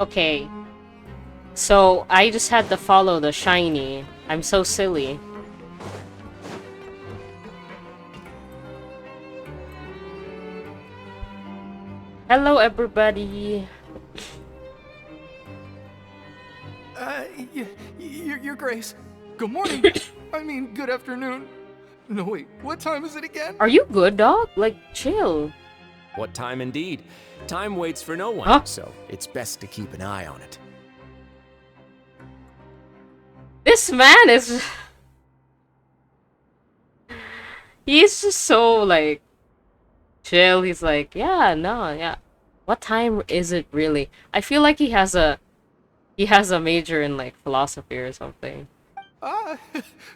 Okay. So, I just had to follow the shiny. I'm so silly. Hello, everybody. Your Grace. Good morning. I mean, good afternoon. No, wait, what time is it again? Are you good, dog? Like, chill. What time indeed? Time waits for no one, Huh? so it's best to keep an eye on it. This man is... He's just so, like, chill. He's like, yeah, no, yeah. What time is it really? I feel like he has a major in, like, philosophy or something.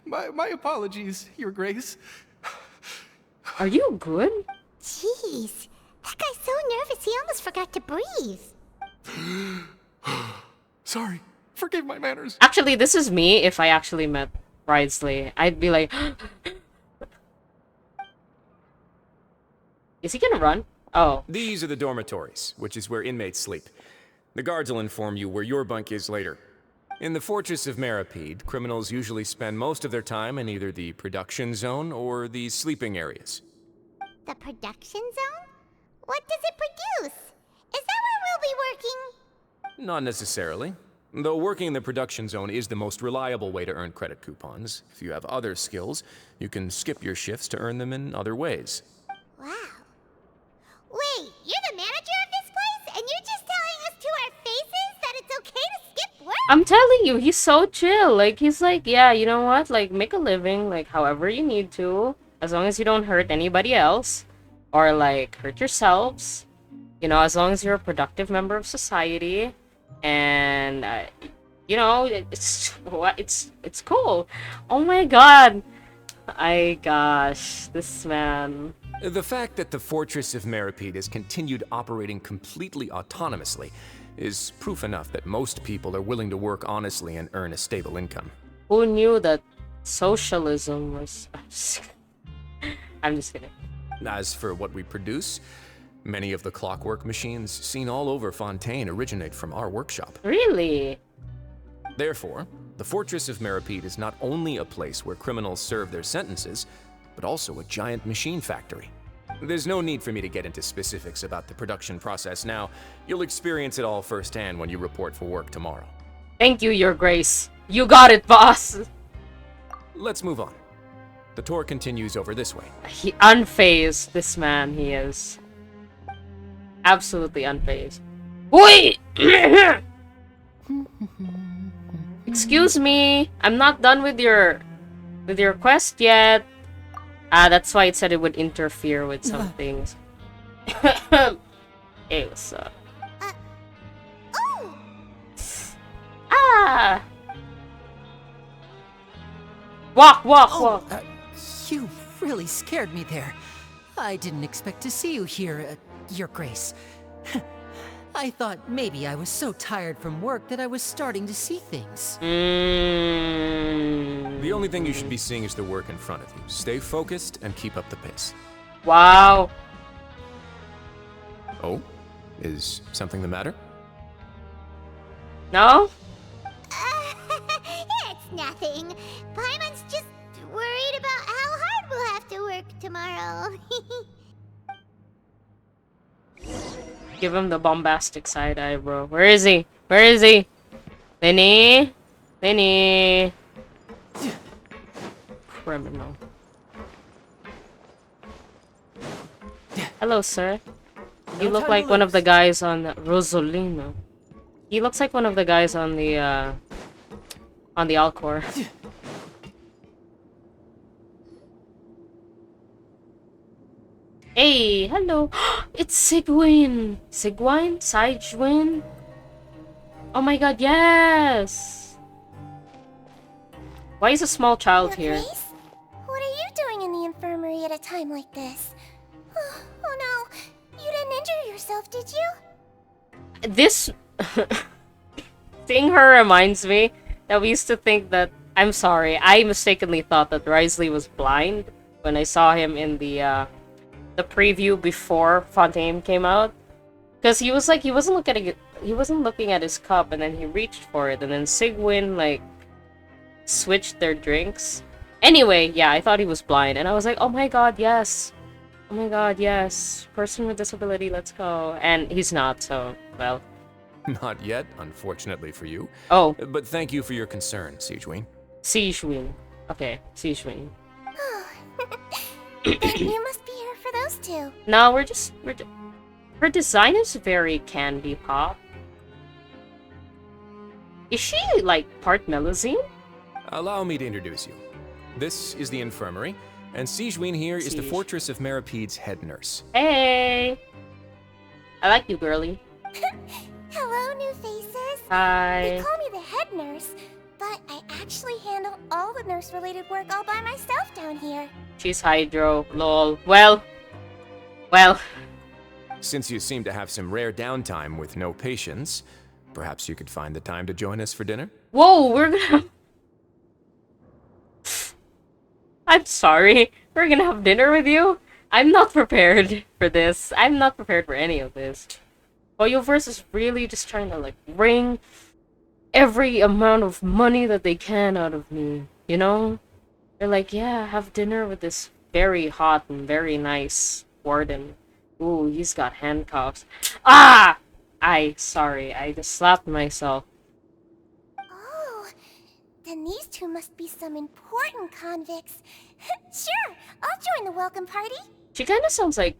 My apologies, Your Grace. Are you good? Jeez, that guy's so nervous he almost forgot to breathe. Sorry, forgive my manners. Actually, this is me if I actually met Ridesley. I'd be like... Is he gonna run? Oh. These are the dormitories, which is where inmates sleep. The guards will inform you where your bunk is later. In the fortress of Meropide, criminals usually spend most of their time in either the production zone or the sleeping areas. The production zone? What does it produce? Is that where we'll be working? Not necessarily. Though working in the production zone is the most reliable way to earn credit coupons. If you have other skills, you can skip your shifts to earn them in other ways. Wow. Wait, you're the manager of this place? And you're just telling us to our faces that it's okay to skip work? I'm telling you, he's so chill. Like, he's like, yeah, you know what? Like, make a living, like, however you need to. As long as you don't hurt anybody else. Or, like, hurt yourselves. You know, as long as you're a productive member of society. And, you know, it's cool. Oh my god. Gosh, this man. The fact that the Fortress of Meropide has continued operating completely autonomously is proof enough that most people are willing to work honestly and earn a stable income. Who knew that socialism was... I'm just kidding. As for what we produce, many of the clockwork machines seen all over Fontaine originate from our workshop. Really? Therefore, the Fortress of Meropide is not only a place where criminals serve their sentences, but also a giant machine factory. There's no need for me to get into specifics about the production process now. You'll experience it all firsthand when you report for work tomorrow. Thank you, Your Grace. You got it, boss. Let's move on. The tour continues over this way. He unfazed, this man, he is. Absolutely unfazed. Wait! Excuse me, I'm not done with your quest yet. That's why it said it would interfere with some things. Hey, what's up? Oh! Ah! Walk. You really scared me there. I didn't expect to see you here, Your Grace. I thought maybe I was so tired from work that I was starting to see things. The only thing you should be seeing is the work in front of you. Stay focused and keep up the pace. Wow. Oh? Is something the matter? No? It's nothing. Paimon's just worried about how hard we'll have to work tomorrow. Give him the bombastic side eye, bro. Where is he? Where is he? Lenny? Lenny? Criminal. Hello, sir. You look like one of the guys on Rosolino. He looks like one of the guys on the Alcor. Hey, hello. It's Sigwin. Sigwin? Oh my god, yes! Why is a small child here? Grace? What are you doing in the infirmary at a time like this? Oh no, you didn't injure yourself, did you? This... Seeing her reminds me that we used to think that... I'm sorry, I mistakenly thought that Risley was blind when I saw him in the preview before Fontaine came out. Because he was like, he wasn't looking at his cup, and then he reached for it, and then Sigwin, like, switched their drinks. Anyway, yeah, I thought he was blind, and I was like, oh my god, yes. Oh my god, yes. Person with disability, let's go. And he's not, so, well. Not yet, unfortunately for you. Oh, But thank you for your concern, Sigewin. Sijuin. Okay, Sijuin. You must be here for those two. No, her design is very candy pop. Is she, like, part Melusine? Allow me to introduce you. This is the infirmary, and Sigewin here is the Siege. Fortress of Meropide's head nurse. Hey! I like you, girly. Hello, new faces. Hi. They call me the head nurse, but I actually handle all the nurse-related work all by myself down here. She's Hydro. Lol. Well. Since you seem to have some rare downtime with no patients, perhaps you could find the time to join us for dinner? Whoa, we're gonna... I'm sorry. We're gonna have dinner with you? I'm not prepared for this. I'm not prepared for any of this. Hoyoverse is really just trying to, like, wring every amount of money that they can out of me. You know? They're like, yeah, have dinner with this very hot and very nice warden. Ooh, he's got handcuffs. Ah! Sorry, I just slapped myself. Oh, then these two must be some important convicts. Sure, I'll join the welcome party. She kind of sounds like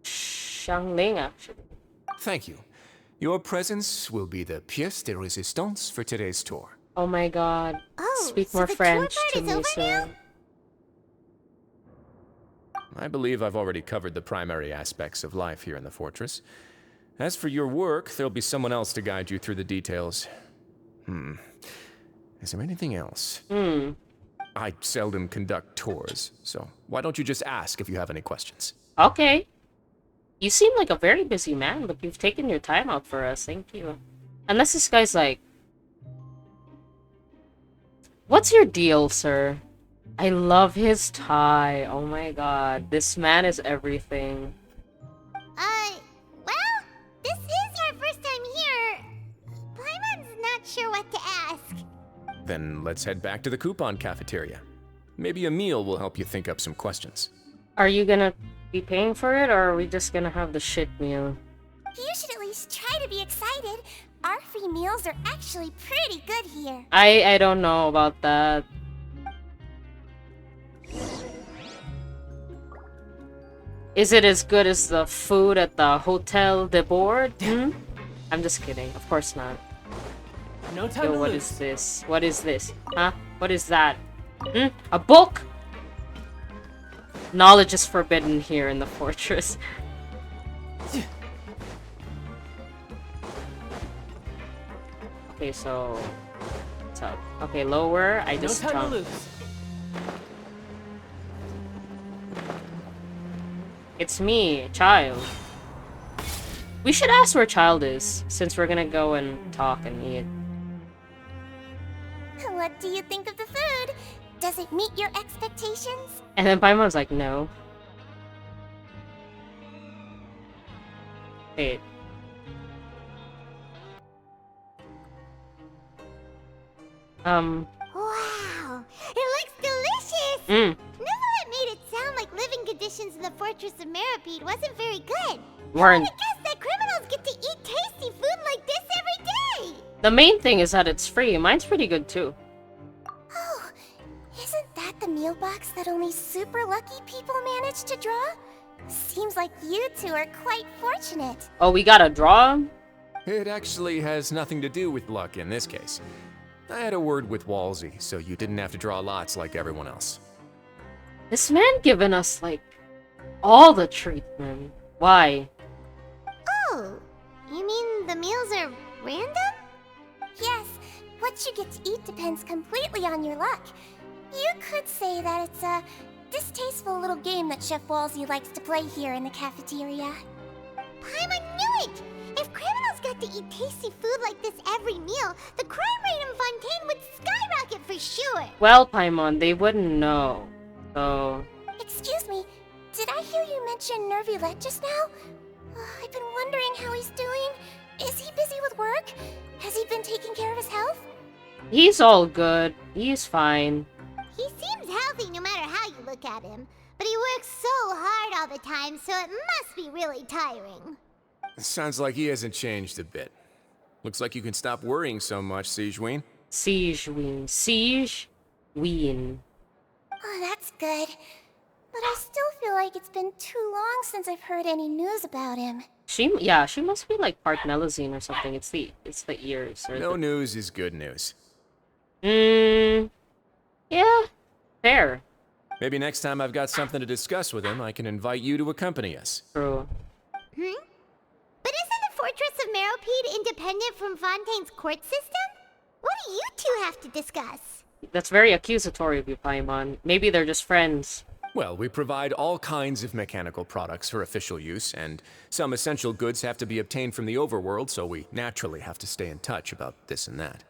Xiangling, actually. Thank you. Your presence will be the pièce de résistance for today's tour. Oh my god. Oh, Speak so more the French tour to part me, is over sir. now? I believe I've already covered the primary aspects of life here in the fortress. As for your work, there'll be someone else to guide you through the details. Is there anything else? I seldom conduct tours, so why don't you just ask if you have any questions? Okay. You seem like a very busy man, but you've taken your time out for us. Thank you. Unless this guy's like... What's your deal, sir? I love his tie. Oh my god. This man is everything. Well, this is our first time here. Paimon's not sure what to ask. Then let's head back to the coupon cafeteria. Maybe a meal will help you think up some questions. Are you gonna be paying for it, or are we just gonna have the shit meal? You should at least try to be excited. Our free meals are actually pretty good here. I don't know about that. Is it as good as the food at the Hotel de Bord? I'm just kidding. Of course not. No time Yo, to what lose. is this? What is this? Huh? What is that? A book? Knowledge is forbidden here in the fortress. Okay, so... What's up? Okay, lower. I No just time to jumped. lose. It's me, child. We should ask where child is, since we're gonna go and talk and eat. What do you think of the food? Does it meet your expectations? And then Paimon's like, no. Wait. Wow, it looks delicious! Neverlet made it sound like living conditions in the Fortress of Meropide wasn't very good. Weren't. I guess that criminals get to eat tasty food like this every day! The main thing is that it's free. Mine's pretty good too. Oh, isn't that the meal box that only super lucky people manage to draw? Seems like you two are quite fortunate. Oh, we gotta draw? It actually has nothing to do with luck in this case. I had a word with Walsey, so you didn't have to draw lots like everyone else. This man giving us, like, all the treatment. Why? Oh, you mean the meals are random? Yes, what you get to eat depends completely on your luck. You could say that it's a distasteful little game that Chef Walsey likes to play here in the cafeteria. Paimon knew it! If criminals got to eat tasty food like this every meal, the crime rate in Fontaine would skyrocket for sure! Well, Paimon, they wouldn't know. So... Excuse me, did I hear you mention Nervulette just now? I've been wondering He's all good. He's fine. He seems healthy no matter how you look at him, but he works so hard all the time, so it must be really tiring. Sounds like he hasn't changed a bit. Looks like you can stop worrying so much, Siegeween. Siegeween. Siegeween. Oh, that's good. But I still feel like it's been too long since I've heard any news about him. She must be like part Melusine or something. It's the ears. Or No news is good news. Yeah, fair. Maybe next time I've got something to discuss with him, I can invite you to accompany us. True. But isn't the Fortress of Meropide independent from Fontaine's court system? What do you two have to discuss? That's very accusatory of you, Paimon. Maybe they're just friends. Well, we provide all kinds of mechanical products for official use, and some essential goods have to be obtained from the overworld, so we naturally have to stay in touch about this and that.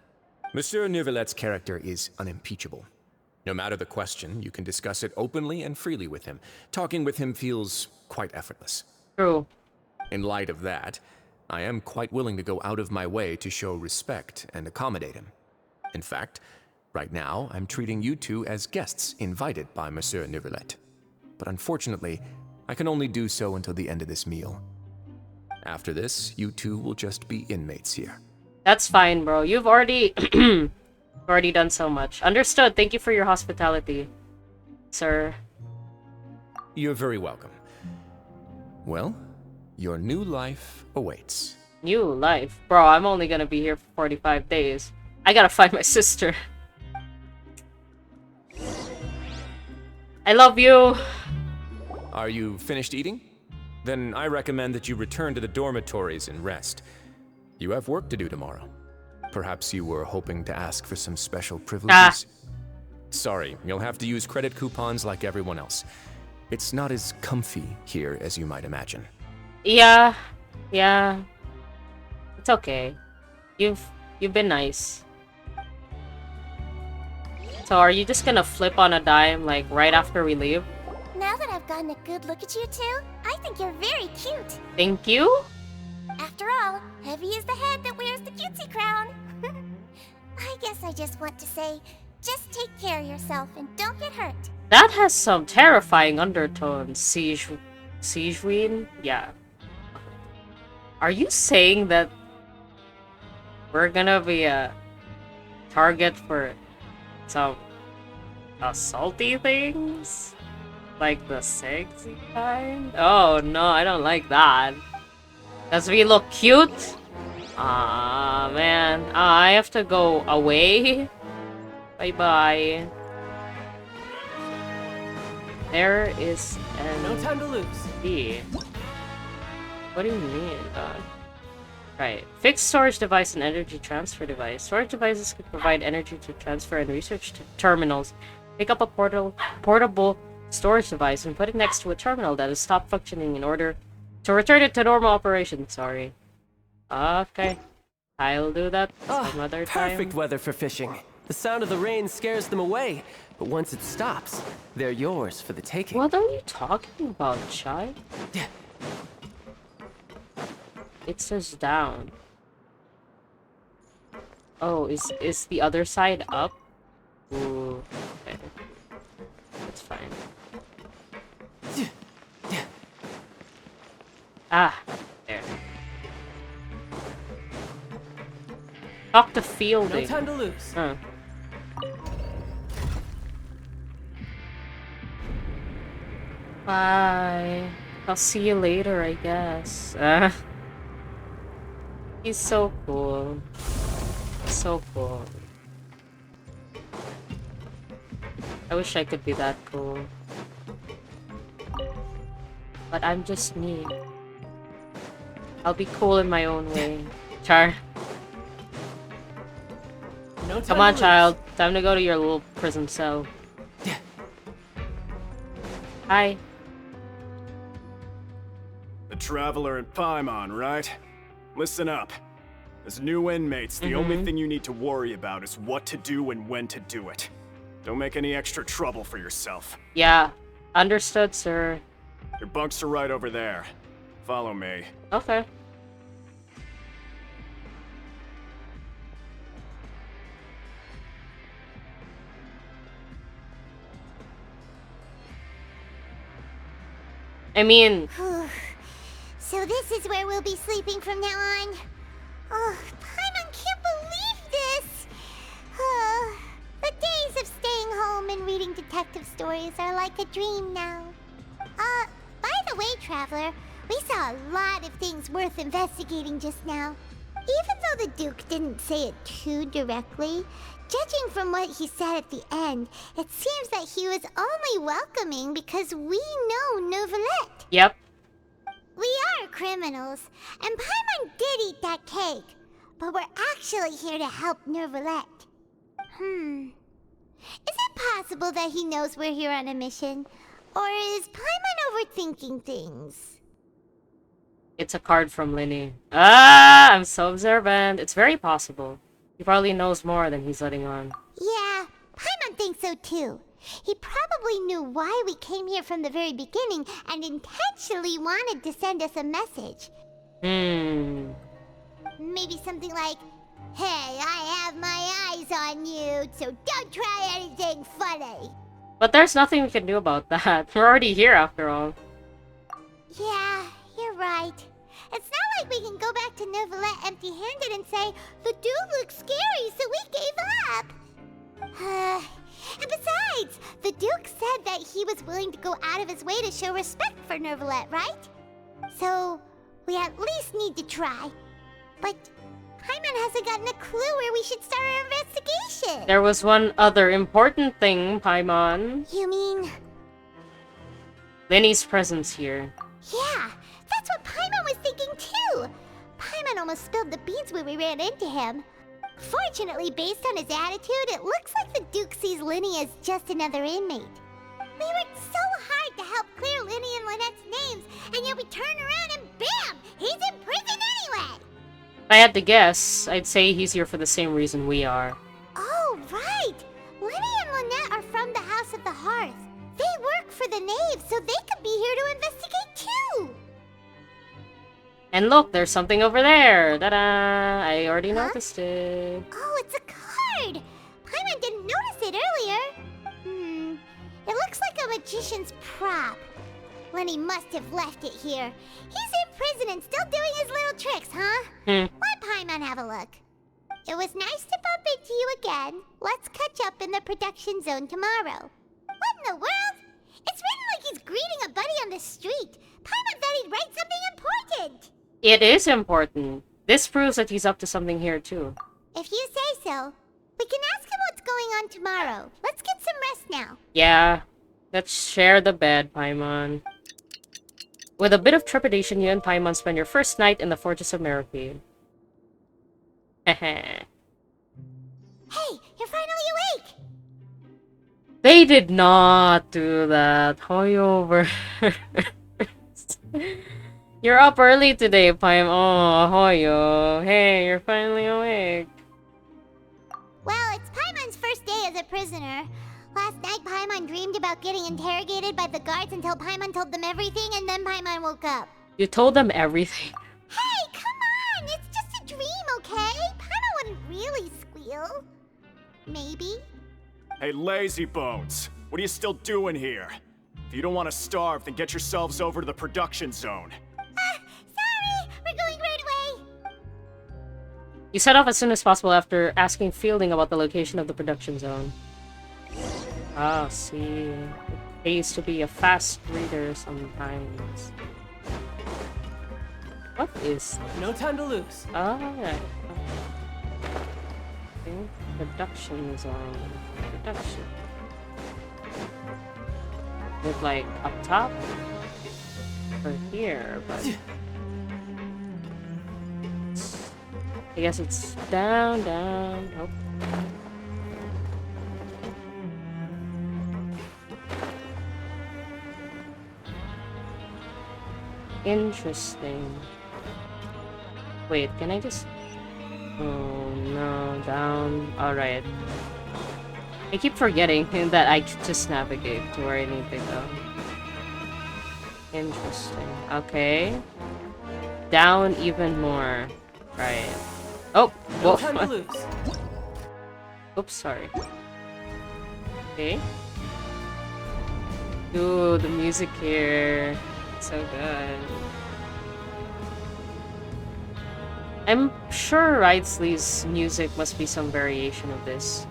Monsieur Neuvillette character is unimpeachable. No matter the question, you can discuss it openly and freely with him. Talking with him feels quite effortless. True. In light of that, I am quite willing to go out of my way to show respect and accommodate him. In fact, right now, I'm treating you two as guests invited by Monsieur Neuvillette. But unfortunately, I can only do so until the end of this meal. After this, you two will just be inmates here. That's fine, bro. You've already already done so much. Understood. Thank you for your hospitality, sir. You're very welcome. Well, your new life awaits. New life? Bro, I'm only gonna be here for 45 days. I gotta find my sister. I love you. Are you finished eating? Then I recommend that you return to the dormitories and rest. You have work to do tomorrow. Perhaps you were hoping to ask for some special privileges? Sorry, you'll have to use credit coupons like everyone else. It's not as comfy here as you might imagine. Yeah. It's okay. You've been nice. So are you just gonna flip on a dime, like, right after we leave? Now that I've gotten a good look at you two, I think you're very cute. Thank you? After all, heavy is the head that wears the cutesy crown. I guess I just want to say, just take care of yourself and don't get hurt. That has some terrifying undertones, Siegeween? Yeah. Are you saying that we're gonna be a target for some assaulty things? Like the sexy kind? Oh no, I don't like that. Does we look cute? Ah man. I have to go away. Bye-bye. There is an... No time to lose. B. What do you mean, dog? Right. Fixed storage device and energy transfer device. Storage devices can provide energy to transfer and research terminals. Pick up a portable storage device and put it next to a terminal that has stopped functioning in order to return it to normal operation. Sorry. Okay. I'll do that some other time. Perfect weather for fishing. The sound of the rain scares them away, but once it stops, they're yours for the taking. What are you talking about, child? It says down. Oh, is the other side up? Ooh, okay. That's fine. Ah, there. Talk to Fielding. No time to lose. Huh. Bye. I'll see you later, I guess. He's so cool. So cool. I wish I could be that cool. But I'm just me. I'll be cool in my own way. Char. No time Come on, to child. Time to go to your little prison cell. Hi. The Traveler and Paimon, right? Listen up. As new inmates, the only thing you need to worry about is what to do and when to do it. Don't make any extra trouble for yourself. Yeah. Understood, sir. Your bunks are right over there. Follow me. Okay. I mean, So this is where we'll be sleeping from now on. Oh, Paimon can't believe this! The days of staying home and reading detective stories are like a dream now. By the way, Traveler, we saw a lot of things worth investigating just now. Even though the Duke didn't say it too directly, judging from what he said at the end, it seems that he was only welcoming because we know Neuvillette. yep. We are criminals, and Paimon did eat that cake, but we're actually here to help Neuvillette. Is it possible that he knows we're here on a mission? Or is Paimon overthinking things? It's a card from Linny. Ah, I'm so observant. It's very possible. He probably knows more than he's letting on. Yeah, Paimon thinks so too. He probably knew why we came here from the very beginning and intentionally wanted to send us a message. Maybe something like, "Hey, I have my eyes on you, so don't try anything funny." But there's nothing we can do about that. We're already here after all. Yeah, you're right. It's not like we can go back to Neuvillette empty-handed and say, "The dude looks scary, so we gave up." And besides, the Duke said that he was willing to go out of his way to show respect for Neuvillette, right? So, we at least need to try. But Paimon hasn't gotten a clue where we should start our investigation. There was one other important thing, Paimon. You mean... Linny's presence here. Yeah, that's what Paimon was thinking too. Paimon almost spilled the beans when we ran into him. Fortunately, based on his attitude, it looks like the Duke sees Linny as just another inmate. We worked so hard to help clear Linny and Lynette's names, and yet we turn around and bam! He's in prison anyway! If I had to guess, I'd say he's here for the same reason we are. Oh, right! Linny and Lynette are from the House of the Hearth. They work for the Knave, so they could be here to investigate too! And look, there's something over there! Ta-da! I already noticed it. Oh, it's a card! Paimon didn't notice it earlier. It looks like a magician's prop. Lenny must have left it here. He's in prison and still doing his little tricks, huh? Let Paimon have a look. It was nice to bump into you again. Let's catch up in the production zone tomorrow. What in the world? It's written like he's greeting a buddy on the street. Paimon thought he'd write something important. It is important. This proves that he's up to something here too. If you say so. We can ask him what's going on tomorrow. Let's get some rest now. Yeah. Let's share the bed, Paimon. With a bit of trepidation, you and Paimon spend your first night in the Fortress of Meropide. Heh. Hey, you're finally awake! They did not do that. Hoyo. You're up early today, Paim. Oh, Hoyo. Hey, you're finally awake. Well, it's Paimon's first day as a prisoner. Last night, Paimon dreamed about getting interrogated by the guards until Paimon told them everything, and then Paimon woke up. You told them everything. Hey, come on! It's just a dream, okay? Paimon wouldn't really squeal. Maybe? Hey, lazy bones. What are you still doing here? If you don't want to starve, then get yourselves over to the production zone. Sorry! We're going right away! You set off as soon as possible after asking Fielding about the location of the production zone. Ah, see. It pays to be a fast reader sometimes. What is... No time to lose. Alright. Okay. Production zone. Production. Look like up top? Or here, but... I guess it's down, down. Oh. Interesting. Wait, can I just... Oh no, down. Alright. I keep forgetting that I can just navigate to where I need to go. Interesting. Okay. Down even more. Right. Oh! No Whoa. time to lose. Oops, sorry. Okay. Ooh, the music here. So good. I'm sure Wrightsley's music must be some variation of this.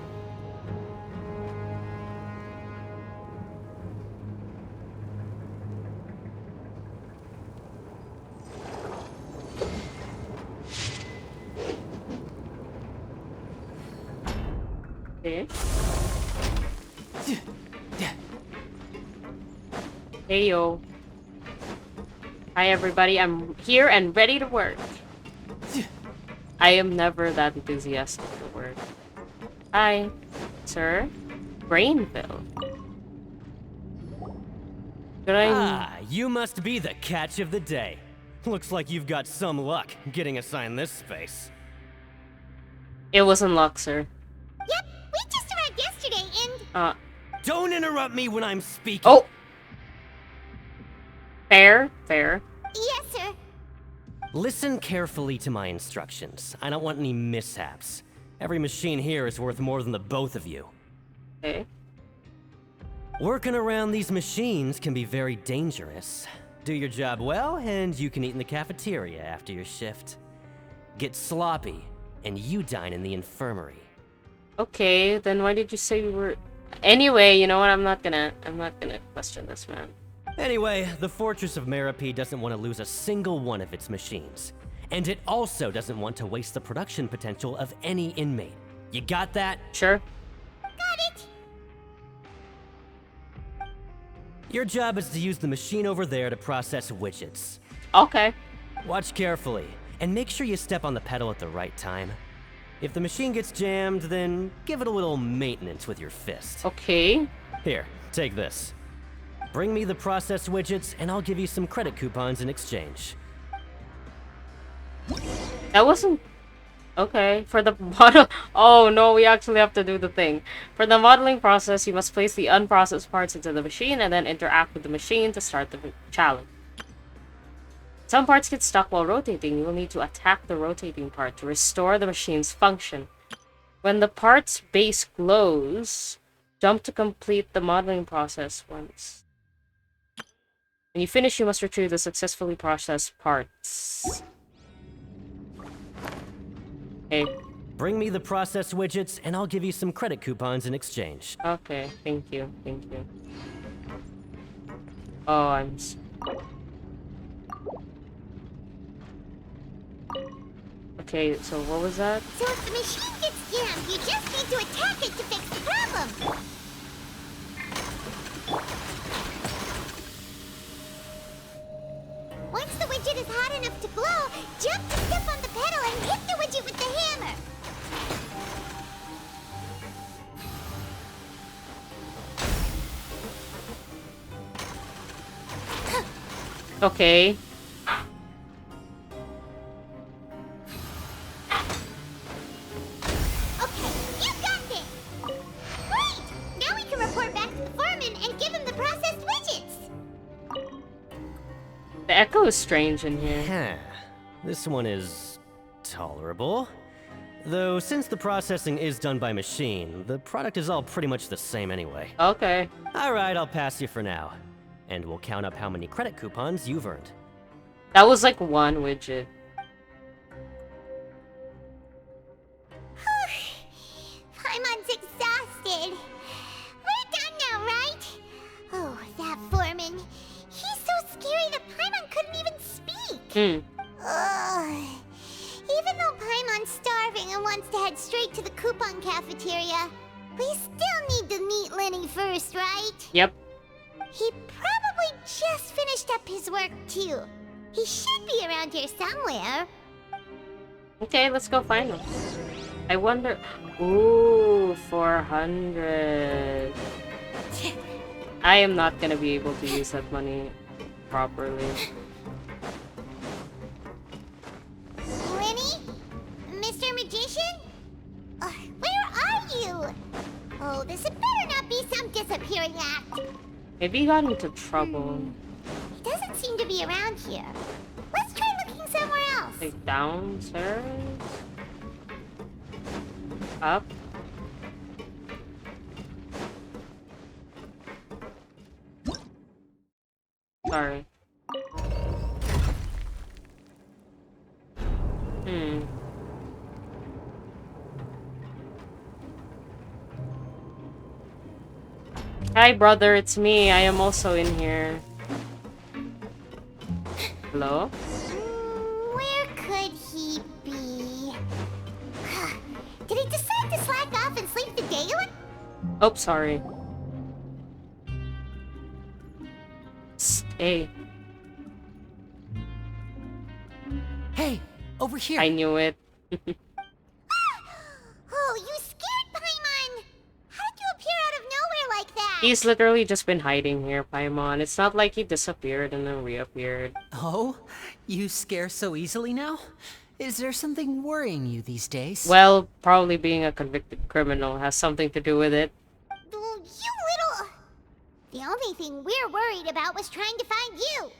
Okay. Hey yo. Hi everybody, I'm here and ready to work. I am never that enthusiastic for work. Hi, sir. Brainville. Could I... Ah, you must be the catch of the day. Looks like you've got some luck getting assigned this space. It wasn't luck, sir. Yep, we just arrived yesterday and... Don't interrupt me when I'm speaking! Oh! Fair, fair. Yes, sir. Listen carefully to my instructions. I don't want any mishaps. Every machine here is worth more than the both of you. Okay. Working around these machines can be very dangerous. Do your job well, and you can eat in the cafeteria after your shift. Get sloppy, and you dine in the infirmary. Okay, then why did you say we were... Anyway, you know what? I'm not gonna question this, man. Anyway, the Fortress of Meropide doesn't want to lose a single one of its machines. And it also doesn't want to waste the production potential of any inmate. You got that? Sure. Got it. Your job is to use the machine over there to process widgets. Okay. Watch carefully, and make sure you step on the pedal at the right time. If the machine gets jammed, then give it a little maintenance with your fist. Okay. Here, take this. Bring me the processed widgets, and I'll give you some credit coupons in exchange. That wasn't... Okay, for the model... Oh no, we actually have to do the thing. For the modeling process, you must place the unprocessed parts into the machine and then interact with the machine to start the challenge. Some parts get stuck while rotating. You will need to attack the rotating part to restore the machine's function. When the part's base glows, jump to complete the modeling process once. When you finish, you must retrieve the successfully processed parts. Okay. Bring me the processed widgets, and I'll give you some credit coupons in exchange. Okay, thank you, thank you. Oh, I'm... Okay, so what was that? So if the machine gets jammed, you just need to attack it to fix the problem. Once the widget is hot enough to glow, jump to step on the pedal and hit the widget with the hammer. Okay. Okay, you got this! Great! Now we can report back to the foreman and give him the processed widgets! The echo is strange in here. Huh. This one is... tolerable. Though, since the processing is done by machine, the product is all pretty much the same anyway. Okay. Alright, I'll pass you for now. And we'll count up how many credit coupons you've earned. That was like one widget. Paimon's exhausted. We're done now, right? Oh, that foreman. He's so scary that Paimon couldn't even speak. Ugh. Even though Paimon's starving and wants to head straight to the coupon cafeteria, we still need to meet Lenny first, right? Yep. He probably just finished up his work, too. He should be around here somewhere. Okay, let's go find him. I wonder... Ooh, 400. I am not gonna be able to use that money properly. Lenny? Mr. Magician? Where are you? Oh, this had better not be some disappearing act. Maybe he got into trouble. He doesn't seem to be around here. Let's try looking somewhere else. Like downstairs? Up? Sorry. Hi, brother, it's me. I am also in here. Hello? Where could he be? Did he decide to slack off and sleep the day away? Oh, sorry. Hey, Hey, over here. I knew it. Oh, you scared Paimon! How did you appear out of nowhere like that? He's literally just been hiding here, Paimon. It's not like he disappeared and then reappeared. Oh, you scare so easily now? Is there something worrying you these days? Well, probably being a convicted criminal has something to do with it. You little... The only thing we're worried about was trying to find you.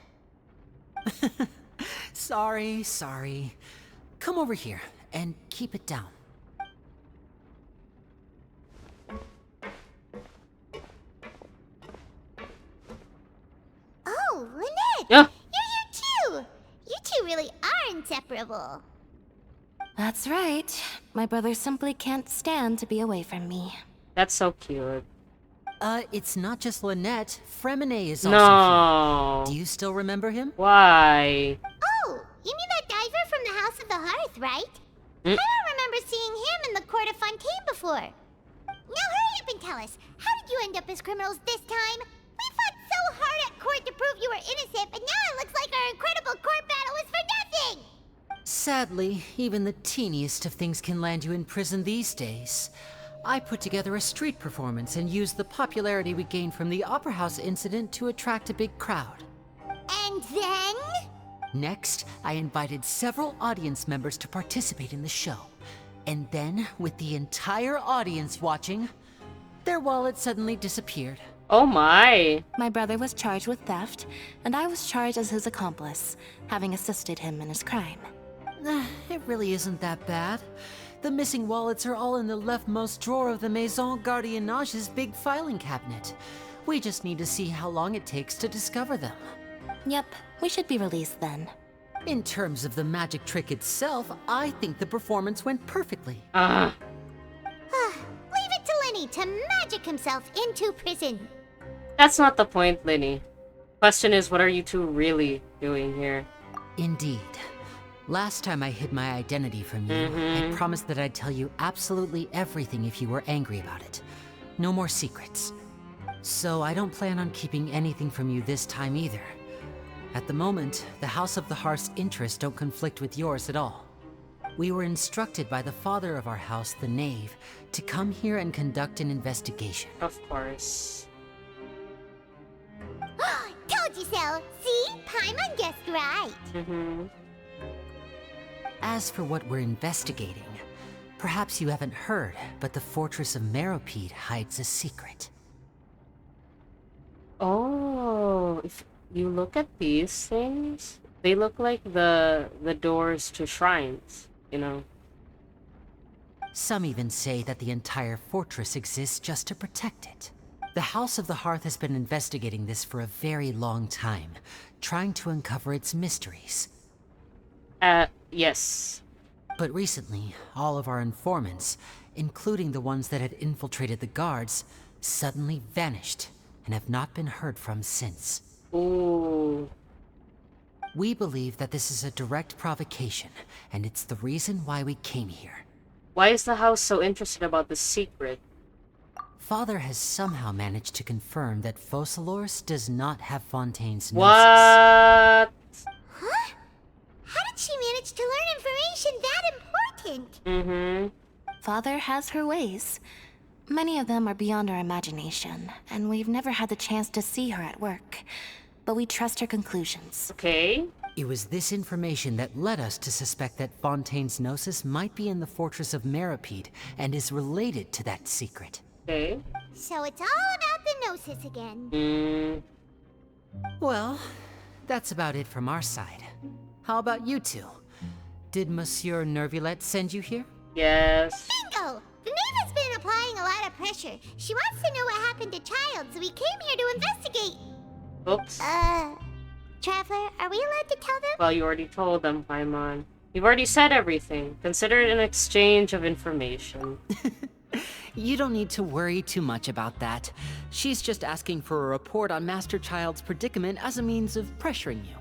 Sorry. Come over here and keep it down. Oh, Lynette! Yeah. You're here too! You two really are inseparable. That's right. My brother simply can't stand to be away from me. That's so cute. It's not just Lynette. Fremine is also No. here. Do you still remember him? Why? Oh, you mean that diver from the House of the Hearth, right? Mm. I don't remember seeing him in the court of Fontaine before. Now hurry up and tell us, how did you end up as criminals this time? We fought so hard at court to prove you were innocent, but now it looks like our incredible court battle was for nothing! Sadly, even the teeniest of things can land you in prison these days. I put together a street performance and used the popularity we gained from the Opera House incident to attract a big crowd. And then? Next, I invited several audience members to participate in the show. And then, with the entire audience watching, their wallet suddenly disappeared. Oh my. My brother was charged with theft, and I was charged as his accomplice, having assisted him in his crime. It really isn't that bad. The missing wallets are all in the leftmost drawer of the Maison Gardiennage's big filing cabinet. We just need to see how long it takes to discover them. Yep, we should be released then. In terms of the magic trick itself, I think the performance went perfectly. Leave it to Lenny to magic himself into prison. That's not the point, Linny. Question is, what are you two really doing here? Indeed. Last time I hid my identity from you, I promised that I'd tell you absolutely everything if you were angry about it. No more secrets. So I don't plan on keeping anything from you this time either. At the moment, the House of the Hearth's interests don't conflict with yours at all. We were instructed by the father of our house, the Knave, to come here and conduct an investigation. Of course. Told you so! See? Paimon guessed right. As for what we're investigating, perhaps you haven't heard, but the fortress of Meropide hides a secret. Oh, if you look at these things, they look like the doors to shrines, you know. Some even say that the entire fortress exists just to protect it. The House of the Hearth has been investigating this for a very long time, trying to uncover its mysteries. Yes. But recently, all of our informants, including the ones that had infiltrated the guards, suddenly vanished and have not been heard from since. Ooh. We believe that this is a direct provocation, and it's the reason why we came here. Why is the house so interested about the secret? Father has somehow managed to confirm that Focalors does not have Fontaine's gnosis. What? Huh? How did she manage to learn information that important? Father has her ways. Many of them are beyond our imagination, and we've never had the chance to see her at work. But we trust her conclusions. Okay. It was this information that led us to suspect that Fontaine's gnosis might be in the fortress of Meropide and is related to that secret. Okay. So it's all about the Gnosis again. Well, that's about it from our side. How about you two? Did Monsieur Nervulette send you here? Yes. Bingo! The Knave has been applying a lot of pressure. She wants to know what happened to Child, so we came here to investigate. Oops. Traveler, are we allowed to tell them? Well, you already told them, Paimon. You've already said everything. Consider it an exchange of information. You don't need to worry too much about that. She's just asking for a report on Master Child's predicament as a means of pressuring you.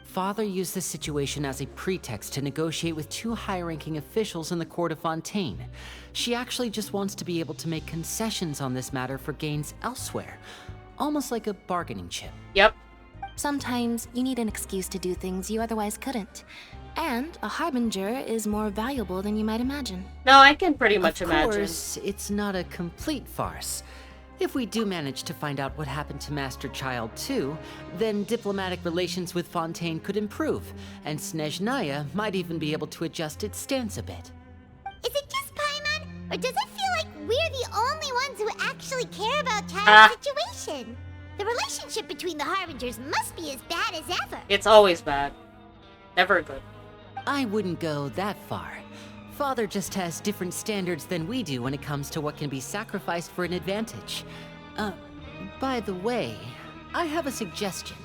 Father used this situation as a pretext to negotiate with two high-ranking officials in the court of Fontaine. She actually just wants to be able to make concessions on this matter for gains elsewhere, almost like a bargaining chip. Yep. Sometimes you need an excuse to do things you otherwise couldn't. And a harbinger is more valuable than you might imagine. No, I can pretty much imagine. Of course, it's not a complete farce. If we do manage to find out what happened to Master Child too, then diplomatic relations with Fontaine could improve, and Snezhnaya might even be able to adjust its stance a bit. Is it just Paimon, or does it feel like we're the only ones who actually care about Child's situation? The relationship between the Harbingers must be as bad as ever. It's always bad. Never good. I wouldn't go that far. Father just has different standards than we do when it comes to what can be sacrificed for an advantage. By the way, I have a suggestion.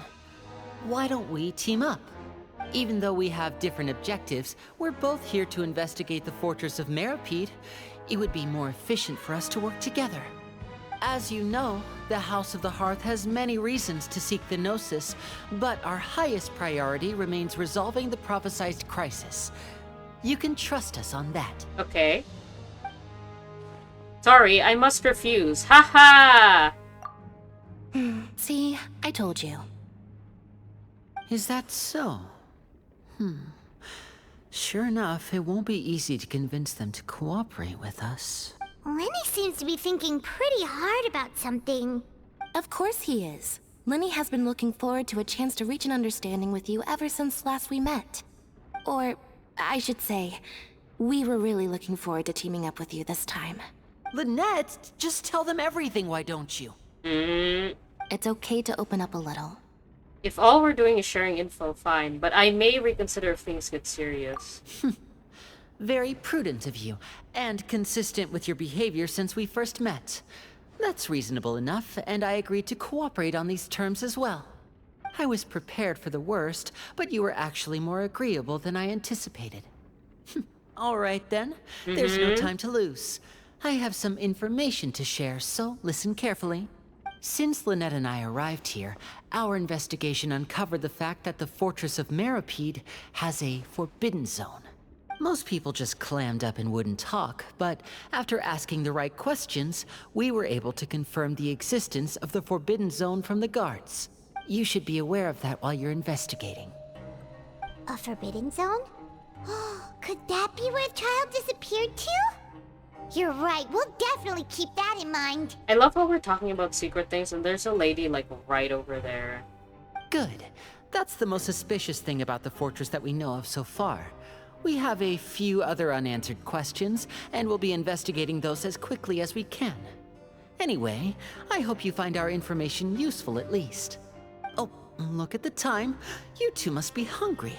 Why don't we team up? Even though we have different objectives, we're both here to investigate the fortress of Meropide. It would be more efficient for us to work together. As you know, the House of the Hearth has many reasons to seek the Gnosis, but our highest priority remains resolving the prophesized crisis. You can trust us on that. Okay. Sorry, I must refuse. Haha! See, I told you. Is that so? Sure enough, it won't be easy to convince them to cooperate with us. Lenny seems to be thinking pretty hard about something. Of course he is. Lenny has been looking forward to a chance to reach an understanding with you ever since last we met. Or, I should say, we were really looking forward to teaming up with you this time. Lynette, just tell them everything, why don't you? It's okay to open up a little. If all we're doing is sharing info, fine, but I may reconsider if things get serious. Very prudent of you, and consistent with your behavior since we first met. That's reasonable enough, and I agreed to cooperate on these terms as well. I was prepared for the worst, but you were actually more agreeable than I anticipated. All right then, there's no time to lose. I have some information to share, so listen carefully. Since Lynette and I arrived here, our investigation uncovered the fact that the Fortress of Meropide has a forbidden zone. Most people just clammed up and wouldn't talk, but after asking the right questions, we were able to confirm the existence of the Forbidden Zone from the guards. You should be aware of that while you're investigating. A forbidden zone? Could that be where Child disappeared to? You're right, we'll definitely keep that in mind. I love how we're talking about secret things and there's a lady, like, right over there. Good. That's the most suspicious thing about the fortress that we know of so far. We have a few other unanswered questions, and we'll be investigating those as quickly as we can. Anyway, I hope you find our information useful at least. Oh, look at the time. You two must be hungry.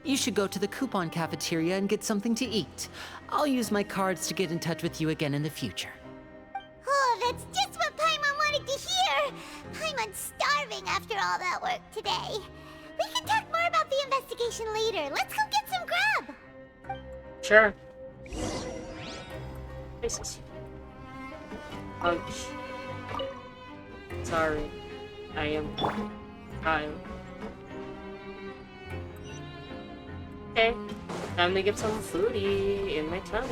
You should go to the coupon cafeteria and get something to eat. I'll use my cards to get in touch with you again in the future. Oh, that's just what Paimon wanted to hear! Paimon's starving after all that work today. We can talk more about the investigation later. Let's go get some grub! Sure. Places. Ouch. Sorry. I am child. Okay. Time to get some foodie in my tummy.